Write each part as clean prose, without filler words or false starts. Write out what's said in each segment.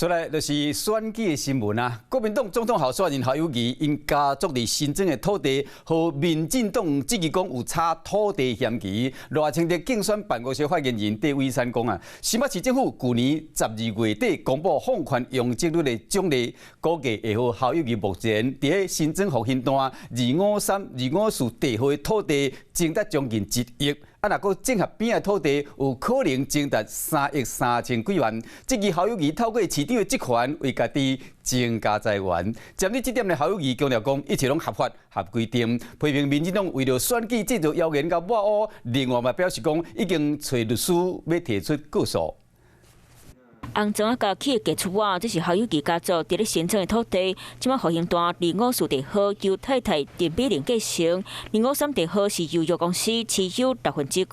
再来就是选举的新闻啊，国民党总统候选人侯友宜因家族伫新增的土地，和民进党质疑讲有差土地嫌疑。赖清德竞选办公室发言人戴伟山讲啊，新北市政府去年12月底公布放宽用积率的奖励，估计会予侯友宜目前伫新增复兴段253、254地号的土地争达将近1亿。若搁整合边的土地，有可能争达3亿3000几万。质疑侯友宜透过市场的职权为家己增加财源。针对这点呢，侯友宜强调讲，一切拢合法合规定，批评民进党为了选举制造谣言甲抹黑。另外嘛表示讲，已经找律师要提出告诉。红砖家企的基础瓦，这是侯友宜家族伫咧新增的土地。即摆复兴段254地号由太太陈美玲继承，253地号是由药公司持有9%。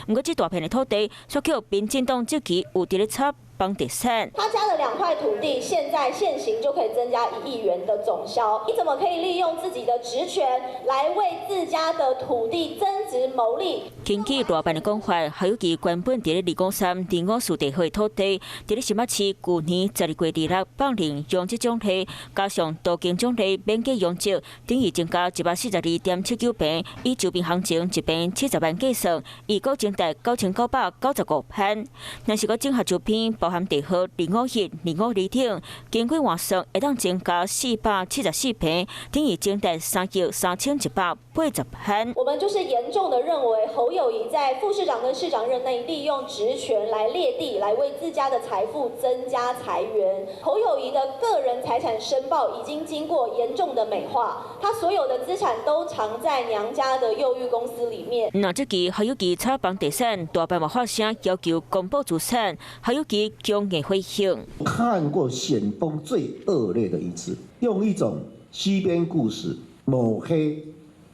不过，这大片的土地，所扣民进党这期有伫咧插房地产。他家的2块土地，现在现行就可以增加1亿元的总销。你怎么可以利用自己的职权来为自家的土地增值牟利？根据大办的讲法，侯友宜原本伫咧253、254地号的土地，伫咧新北市去年12月26放领用这奖励，加上多间奖励免计用值，等于增加142.79倍，以周边行情1平70万计算，预估增达9995万。若是个整合周边，包含地号251、252等，经过换算会当增加474平，等于增达3亿3180万。我们就是严重的认为侯友宜在副市长跟市长任内利用职权来掠地，来为自家的财富增加财源。侯友宜的个人财产申报已经经过严重的美化，他所有的资产都藏在娘家的幼育公司里面。那这期侯友宜炒房地产，大办嘛发声要求公布资产，侯友宜强硬回应。看过险峰最恶劣的一次，用一种西边故事抹黑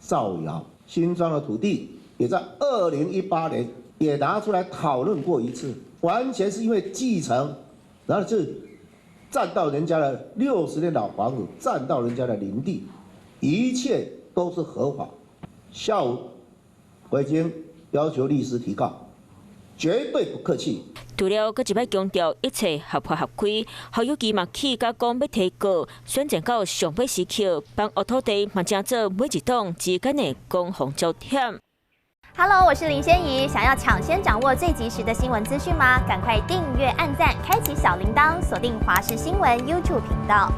造谣。新庄的土地也在2018年也拿出来讨论过一次，完全是因为继承，然后是占到人家的60年老房子，占到人家的林地，一切都是合法。下午我已经要求律师提告，绝对不客气。除了搁一摆强调一切合法合规，侯友宜嘛起甲讲要提告，选战到上尾时刻，帮恶土地嘛成做每一党之间的攻防焦点。Hello， 我是林仙怡。想要抢先掌握最及时的新闻资讯吗？赶快订阅、按赞、开启小铃铛，锁定华视新闻 YouTube 频道。